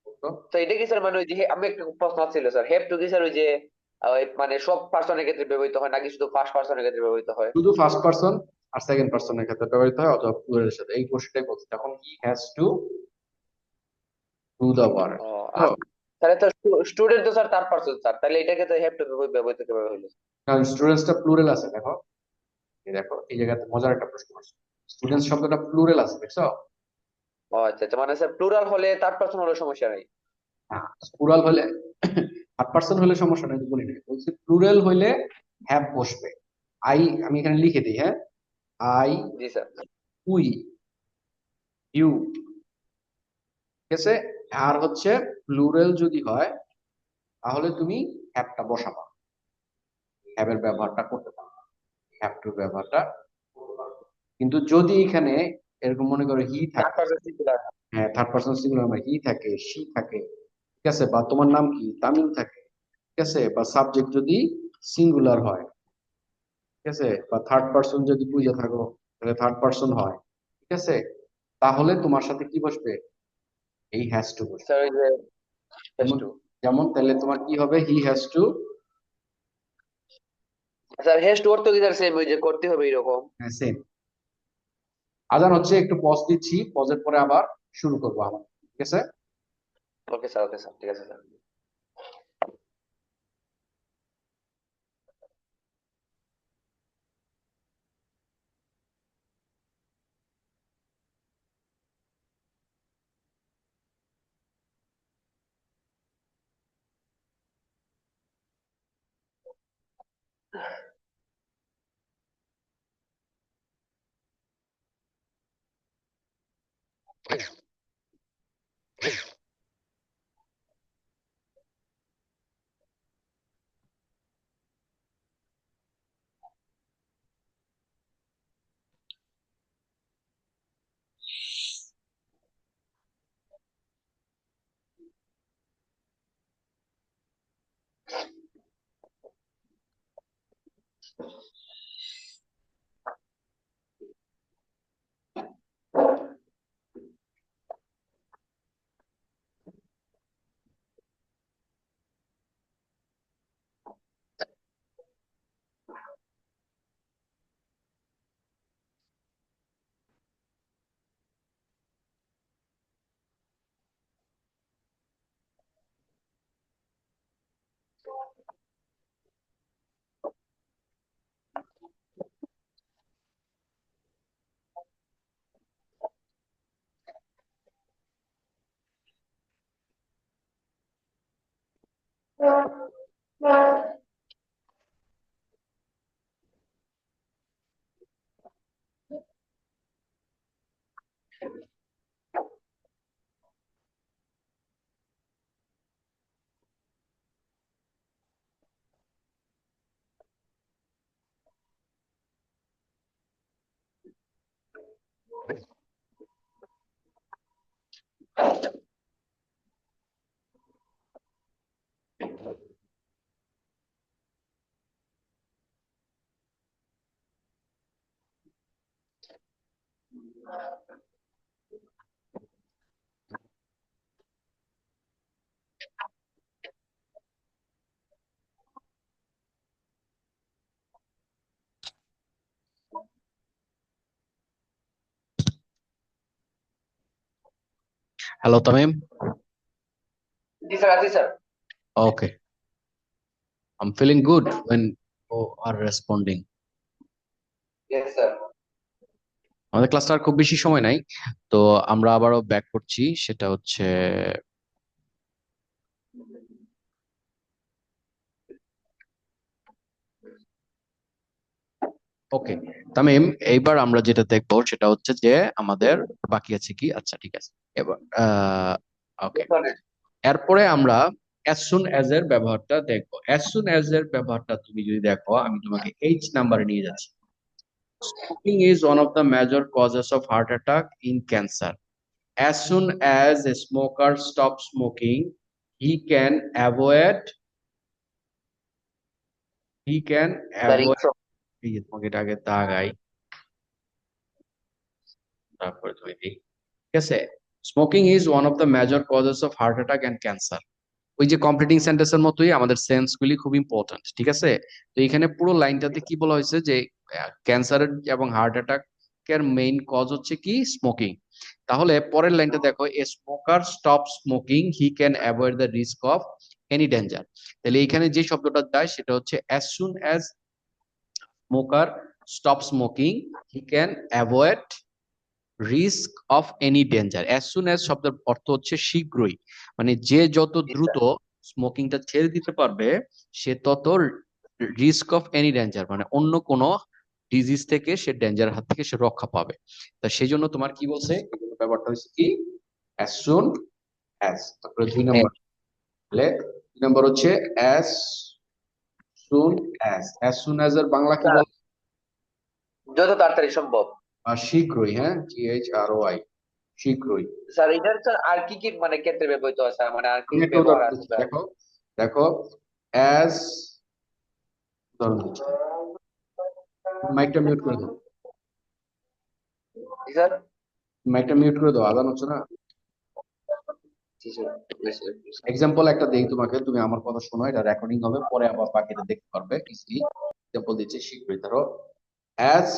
বলতো? তো এটা কি স্যার, মানে ওই যে আমি একটা প্রশ্ন ছিল স্যার, হেপ টু কি স্যার ওই যে ওই মানে সব পার্সনের ক্ষেত্রে ব্যবহৃত হয় নাকি শুধু ফার্স্ট পার্সনের ক্ষেত্রে ব্যবহৃত হয়? শুধু ফার্স্ট পার্সন আর সেকেন্ড পার্সনের ক্ষেত্রে ব্যবহৃত হয়, অথবা প্লুরাল এর সাথে। এই কোর্সটাই বলছি, তখন he has to do the work. ও, তো তাহলে তো স্টুডেন্ট তো স্যার থার্ড পারসন স্যার, তাহলে এটাকে তো হ্যাভ টু ব্যবহৃত কিভাবে হইলো? কারণ স্টুডেন্টসটা প্লুরাল আছে, দেখো দেখো এই জায়গাতে মজার একটা প্রশ্ন আছে, স্টুডেন্টস শব্দটা প্লুরাল আছে, দেখছো? ও আচ্ছা আচ্ছা, মানে স্যার প্লুরাল হলে থার্ড পারসন হলে সমস্যা নাই। প্লুরাল হলে থার্ড পার্সন হলে সমস্যা নাই, বলি নাই, বলছি প্লুরাল হইলে হ্যাভ বসবে। আই, আমি এখানে লিখে দিই, হ্যাঁ, আই, জি স্যার। উই, ইউ, ঠিক আছে। আর হচ্ছে প্লুরাল যদি হয় তাহলে তুমি হ্যাভটা বসাবা, হ্যাভের ব্যবহারটা করতে পারো, হ্যাভ টু ব্যবহারটা করতে পারো। কিন্তু যদি এখানে এরকম মনে করো হি থার্ড থাকে, পারসন সিঙ্গুলার। হ্যাঁ থার্ড পার্সন সিঙ্গুলার, মানে হি থাকে, সি থাকে, ঠিক আছে, বা তোমার নাম কি তামিম থাকে, ঠিক আছে, বা সাবজেক্ট যদি সিঙ্গুলার হয়, ঠিক আছে, বা থার্ড পার্সন যদি বুঝে থাকো তাহলে থার্ড পার্সন হয়, ঠিক আছে, তাহলে তোমার সাথে কি বসবে, এই হ্যাজ টু বসবে। স্যার ওই যে হ্যাজ যেমন, টু। যেমন তাহলে তোমার কি হবে, হি has two, sir has to অর্থ কি স্যার সেম, ওই যে করতে হবে এরকম? হ্যাঁ সেম। আজান হচ্ছে, একটু পজ দিচ্ছি, পজের পরে আবার শুরু করবো আবার, ঠিক আছে। ওকে স্যার ঠিক আছে স্যার। হ্যালো তামিম। জি স্যার আছি sir. Okay, I am feeling good when you are responding. Yes sir. আমাদের ক্লাসটা আর খুব বেশি সময় নাই, তো আমরা আবারও ব্যাক করছি, সেটা হচ্ছে ওকে তামিম, এইবার আমরা যেটা দেখবো সেটা হচ্ছে যে আমাদের বাকি আছে কি, আচ্ছা ঠিক আছে, এবার ওকে, এরপরে আমরা as soon as এর ব্যবহারটা দেখবো। as soon as এর ব্যবহারটা তুমি যদি দেখো, আমি তোমাকে এইচ নাম্বারে নিয়ে যাচ্ছি। Smoking is one of the major causes of heart attack in cancer. As soon as a smoker stops smoking, he can avoid he can sir avoid ইনসো। এই যে তোমাকে এটা আগে দাগাই, তারপরে তুমি দিই, ঠিক আছে। Smoking is one of the major causes of heart attack and cancer. ওই যে কমপ্লিটিং সেন্টেন্সের মতোই আমাদের সেন্স গুলি খুব ইম্পর্টেন্ট, ঠিক আছে। তো এখানে পুরো লাইনটাতে কি বলা হয়েছে যে ক্যান্সার এবং হার্ট অ্যাটাক এর মেইন কজ হচ্ছে কি স্মোকিং। তাহলে পরের লাইনটা দেখো, a smoker stop smoking he can avoid the risk of any danger. তাহলে এখানে যে শব্দটা যায় সেটা হচ্ছে as soon as smoker stop smoking he can avoid risk of any danger. As soon as শব্দের অর্থ হচ্ছে শীঘ্রই, মানে যে যত জি দ্রুত স্যার। স্মোকিংটা ছেড়ে দিতে পারবে সে তত রিস্ক অফ এনি ডেঞ্জার, মানে অন্য কোনো ডিজিজ থেকে সে ডেঞ্জার হাত থেকে সে রক্ষা পাবে। তা সেই জন্য তোমার কি বলছে, এই জন্য ব্যাপারটা হচ্ছে কি অ্যাজ সুন অ্যাজ। তারপরে 2 নম্বর, তাহলে 2 নম্বর হচ্ছে as soon as. As soon as এর বাংলা কি স্যার, বল? যত তাড়াতাড়ি সম্ভব। শীঘ্রই, হ্যাঁ, GHROI, শীঘ্রই। স্যার এটার স্যার আর কি কি মানে ক্ষেত্রে ব্যবহৃত হয় স্যার, মানে আর কি আমি একটা ব্যবহার উদাহরণ আছে দিচ্ছি, স্যার? দেখো দেখো অ্যাজ, উদাহরণ দিচ্ছি, মাইকটা মিউট করে দাও, জি স্যার। মাইকটা মিউট করে দাও, আজান হচ্ছে না। জি স্যার। জি স্যার। এক্সাম্পল একটা দেই তোমাকে, তুমি আমার কথা শোনো, এটা রেকর্ডিং হবে, পরে আবার বাকিটা দেখতে পারবে ইজিলি। এক্সাম্পল দিচ্ছি, শীঘ্রই। ধরো as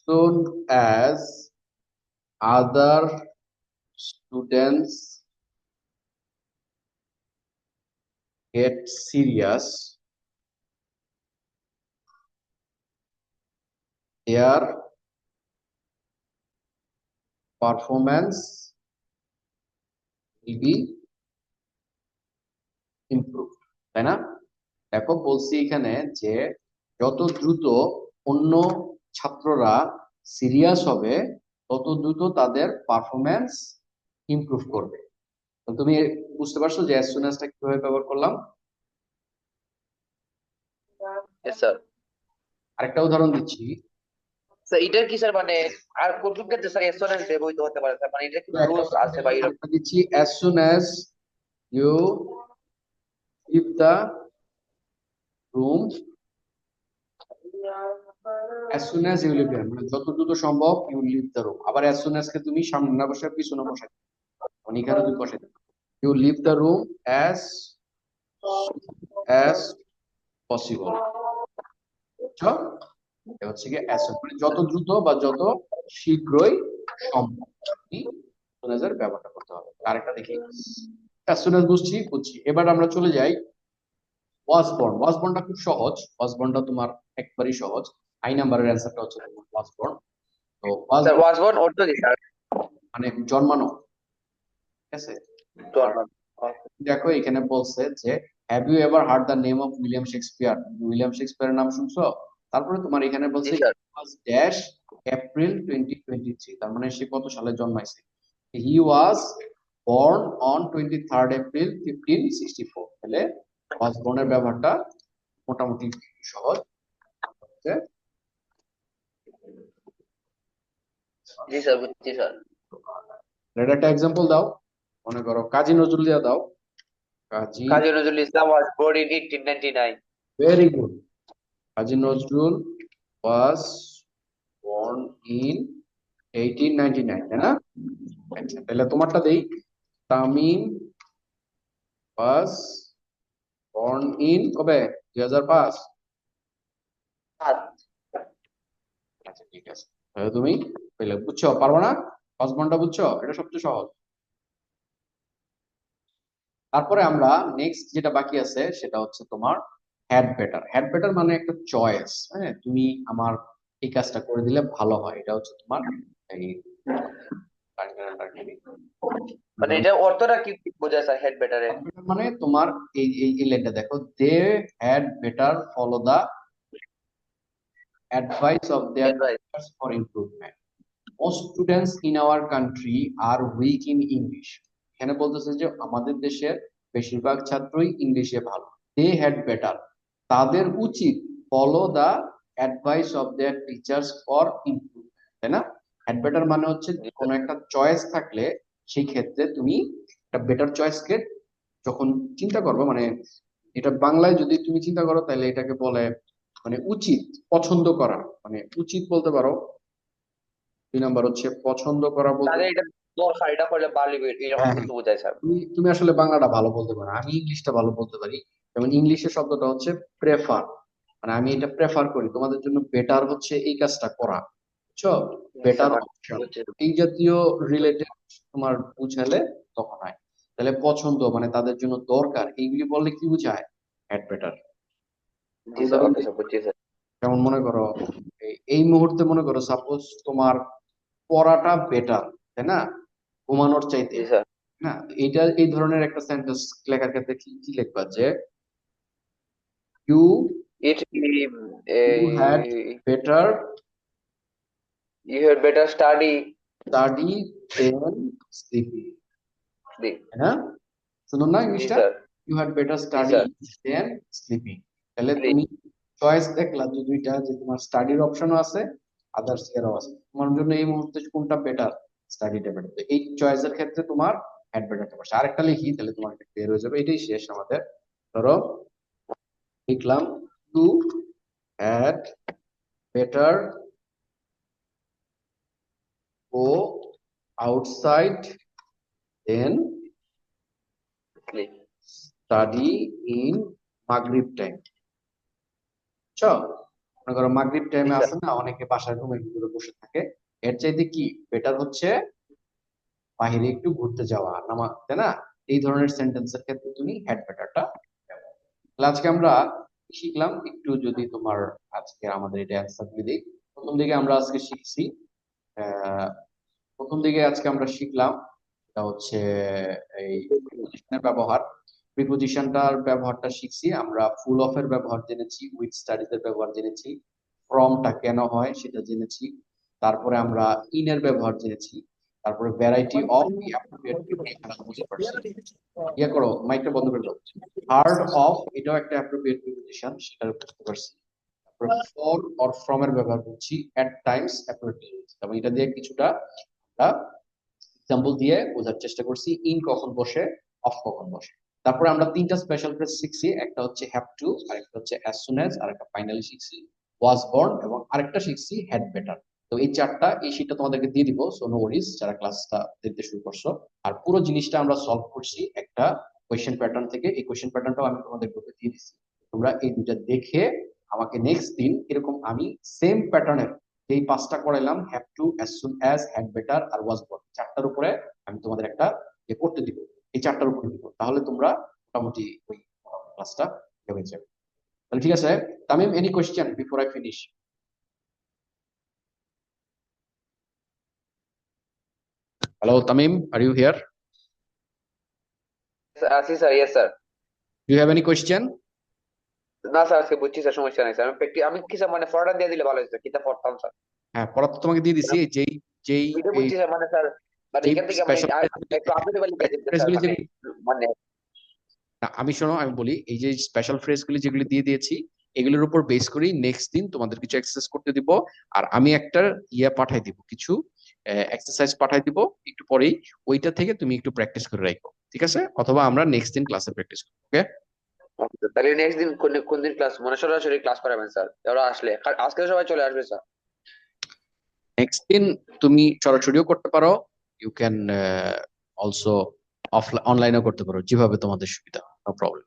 soon as other students get serious their performance will be improve, তাই না? দেখো বলছি এখানে যে যত দ্রুত অন্য ছাত্ররা সিরিয়াস হবে তত দ্রুত তাদের পারফরম্যান্স ইমপ্রুভ করবে। তো তুমি বুঝতে পারছো যে অ্যাজ সুন অ্যাজটা কিভাবে ব্যবহার করলাম? Yes, sir. আরেকটা উদাহরণ দিচ্ছি, স্যার এটার কি স্যার মানে আর কোন কোন ক্ষেত্রে স্যার এসওএনএস ব্যবহৃত হতে পারে স্যার, মানে এটা কি তো একটা রুলস উদাহরণ আছে বা দিলাম, এরকম? আরেকটা দিচ্ছি, as soon as you leave the room, as soon as you leave the, মানে যত দ্রুত সম্ভব ইউ লিভ দ্য রুম। আবার অ্যাজ সুন অ্যাজ কে তুমি সামনে না বসে পিছনে বসাই, মানে এখানে তুমি বসাই দাও, you leave the room as as possible. বুঝছো? এটা হচ্ছে কি অ্যাজ সুন, মানে যত দ্রুত বা যত শীঘ্রই সম্ভব তুমি সুন অ্যাজ এর ব্যবহারটা করতে হবে। আরেকটা দেখি, অ্যাজ সুন অ্যাজ বুঝছি বুঝছি, এবার আমরা চলে যাই ওয়াজ বর্ন। ওয়াজ বর্নটা খুব সহজ, ওয়াজ বর্নটা তোমার একবারই সহজ। আই নাম্বারের অ্যান্সারটা হচ্ছে তোমার ওয়াজ বর্ন। তো ওয়াজ স্যার বর্ন ওয়াজ ওয়ান অর্থ কি স্যার? মানে জন্মানো, ঠিক আছে? আর জন্ম। দেখো এখানে বলছে যে have you ever heard the name of William Shakespeare? William শেক্সপিয়ারের নাম শুনছো? তারপরে তোমার এখানে জি বলছে স্যার। ওয়াজ ড্যাশ এপ্রিল 2023, তার মানে সে কত সালে জন্মাইছে? He was born on 23rd April 1564। তাহলে ওয়াজ বর্নের ব্যবহারটা মোটামুটি সহজ হচ্ছে। জি স্যার, বুঝছি স্যার। এর একটা এক্সাম্পল দাও, মনে করো কাজী নজরুল দিয়া দাও। Kazi, Kazi Nazrul Islam was born in 1899। Very good, Kazi Nazrul was born in 1899, তাই না? আচ্ছা, তাহলে তোমারটা দেই, তামিম ওয়াজ born in কবে, 2005? আচ্ছা ঠিক আছে, তাহলে তুমি তাহলে বুঝছো, পারবো না? হসবন্ডটা বুঝছো, এটা সবচেয়ে সহজ। তারপরে আমরা নেক্সট যেটা বাকি আছে সেটা হচ্ছে তোমার হ্যাড বেটার। হ্যাড বেটার মানে একটা চয়েস, হ্যাঁ, তুমি আমার এই কাজটা করে দিলে ভালো হয়, এটা হচ্ছে তোমার এই মানে এটা অর্থটা কি বোঝায় স্যার হেড বেটারে? মানে তোমার এই এই এই লাইনটা দেখো, they had better follow the advice of their advice. teachers for improvement. Most students in our country are weak in English. এখানে বলতেছে যে আমাদের দেশের বেশিরভাগ ছাত্রই ইংলিশে ভালো। They had better, তাদের উচিত follow the advice of their teachers for improvement, তাই না? হ্যাড বেটার মানে হচ্ছে কোনো একটা চয়েস থাকলে সেই ক্ষেত্রে তুমি একটা বেটার চয়েসকে যখন চিন্তা করবে, মানে এটা বাংলায় যদি তুমি চিন্তা করো তাহলে এটাকে বলে মানে উচিত, পছন্দ করা, মানে উচিত বলতে পারো। 2 নাম্বার হচ্ছে পছন্দ করা বলতে তাহলে পারো। এটা দরকার, এটা করলে ভালো এরকম হ্যাঁ হ্যাঁ, কিছু বোঝায় স্যার। তুমি তুমি আসলে বাংলাটা ভালো বলতে পারো, আমি ইংলিশটা ভালো বলতে পারি। যেমন ইংলিশের শব্দটা হচ্ছে প্রেফার, মানে আমি এটা প্রেফার করি, তোমাদের জন্য বেটার হচ্ছে এই কাজটা করা, বুঝছো? আচ্ছা বেটার মানে অপশন, বুঝছি। এই জাতীয় রিলেটেড তোমার বুঝালে তখন হয়। তাহলে পছন্দ মানে তাদের জন্য দরকার, এইগুলি বললে কি বুঝায়? Had better. জি স্যার, উদাহরণ ওকে দিই, স্যার, বুঝছি স্যার। যেমন মনে করো এই মুহূর্তে মনে করো সাপোজ তোমার পড়াটা বেটার, তাই না, ঘুমানোর চাইতে। জি স্যার। না, এইটা এই ধরনের একটা সেন্টেন্স লেখার ক্ষেত্রে কি কি লিখবা যে you It you had better you had better study study than sleeping, the তাই না? শুনুন না জি ইংলিশটা, স্যার। ইউ হ্যাড বেটার জি স্টাডি স্যার। Than sleeping. তাহলে Sleep. তুমি চয়েস দেখলা যে দুইটা, যে তোমার স্টাডির অপশনও আছে, আদার্স ইয়ারও আছে, তোমার জন্য এই মুহূর্তে কোনটা বেটার? স্টাডিটা বেটার। তো এই চয়েসের ক্ষেত্রে তোমার হ্যাড বেটারটা বসে। আরেকটা লিখি, তাহলে তোমার বের হয়ে যাবে, এটাই শেষ আমাদের। ধরো লিখলাম to had better go outside than Sleep. Study in মাগরিব টাইম। বুঝছো? মনে করো মাগরিব জি টাইমে স্যার। আছে না, অনেকে বাসায় রুমের ভিতরে বসে থাকে, এর চাইতে কি বেটার হচ্ছে বাইরে একটু ঘুরতে যাওয়া নামা, তাই না? এই ধরনের সেন্টেন্সের ক্ষেত্রে তুমি হ্যাড বেটারটা। তাহলে আজকে আমরা কি শিখলাম একটু, যদি তোমার আজকে আমাদের এটা অ্যান্সার দিয়ে দিই। প্রথম দিকে আমরা আজকে শিখছি আহ প্রথম দিকে আজকে আমরা শিখলাম, এটা হচ্ছে এই প্রিপোজিশনের ব্যবহার। প্রিপোজিশনটার ব্যবহারটা শিখছি আমরা, ফুল অফ এর ব্যবহার জেনেছি, উইথ স্টাডিজ এর ব্যবহার জেনেছি, ফ্রমটা কেন হয় সেটা জেনেছি, তারপরে আমরা ইন এর ব্যবহার জেনেছি, তারপরে ভ্যারাইটি অফ অ্যাপ্রোপ্রিয়েট প্রিপোজিশন বুঝতে পারছি। ইয়ে করো, মাইকটা বন্ধ করে দাও। হার্ড অফ, এটাও একটা অ্যাপ্রোপ্রিয়েট প্রিপোজিশন, সেটা বুঝতে পারছি। তারপরে ফর অর ফ্রম এর ব্যবহার করছি, এট টাইমস অ্যাপ্রোপ্রিয়েট, এবং এটা দিয়ে কিছুটা আমরা এক্সাম্পল দিয়ে বোঝার চেষ্টা করছি ইন কখন বসে, অফ কখন বসে। তারপরে আমরা তিনটা স্পেশাল ফ্রেজ শিখছি, একটা হচ্ছে হ্যাভ টু, আরেকটা হচ্ছে অ্যাজ সুন অ্যাজ, আর একটা ফাইনালি শিখছি ওয়াজ বর্ন, এবং আরেকটা শিখছি হ্যাড বেটার। তো এই চারটা, এই শীটটা তোমাদেরকে দিয়ে দিব, সো নো ওয়ারিজ যারা ক্লাসটা দেখতে শুরু করছো। আর পুরো জিনিসটা আমরা সলভ করছি একটা কোয়েশ্চেন প্যাটার্ন থেকে, এই কোয়েশ্চেন প্যাটার্নটাও আমি তোমাদের গ্রুপে দিয়ে দিচ্ছি। তোমরা এই দুইটা দেখে আমাকে নেক্সট দিন এরকম আমি সেম প্যাটার্নের এই পাঁচটা করাইলাম, have to, as soon as, had better আর ওয়াজ বর্ন, চারটার উপরে আমি তোমাদের একটা করতে দিব, এই চারটার উপরে দিব, তাহলে তোমরা মোটামুটি ওই ক্লাসটা হয়ে যাবে। তাহলে ঠিক আছে Tamim, any question before I finish? Hello Tamim, are you here? আছি sir, yes sir. Do you have any question? না স্যার, আজকে বুঝছি স্যার, সমস্যা নাই স্যার। আমি কি স্যার, মানে ফটোটা দিয়ে দিলে ভালো হতো, কিতা পড়তাম স্যার। হ্যাঁ, পড়া তো তোমাকে দিয়ে দিছি, এই যেই যেই এটা এই বুঝছি স্যার, মানে স্যার, মানে যেই এখান থেকে মানে স্পেশাল একটু আপডেটেবল দিয়ে দিতে স্যার, ফ্রেজগুলি মানে যেগুলি, মানে না আমি শোনো আমি বলি, এই যে স্পেশাল ফ্রেজগুলি যেগুলি দিয়ে দিয়েছি, এগুলোর উপর বেস করেই নেক্সট দিন তোমাদের কিছু এক্সারসাইজ করতে দিব। আর আমি একটা পাঠাই দিব, কিছু এক্সারসাইজ পাঠাই দিব একটু পরেই, ওইটা থেকে তুমি একটু প্র্যাকটিস করে রাখো, ঠিক আছে? অথবা আমরা নেক্সট দিন ক্লাসে প্র্যাকটিস করবো, ওকে? তাহলে নেক্সট দিন কোন কোন দিন ক্লাস, মানে সরাসরি ক্লাস করাবেন স্যার? ওরা আসলে আজকে সবাই চলে আসবে স্যার? নেক্সট দিন তুমি সরাসরিও করতে পারো, ইউ ক্যান অলসো অফলাইন অনলাইনেও করতে পারো, যেভাবে তোমাদের সুবিধা, নো প্রবলেম।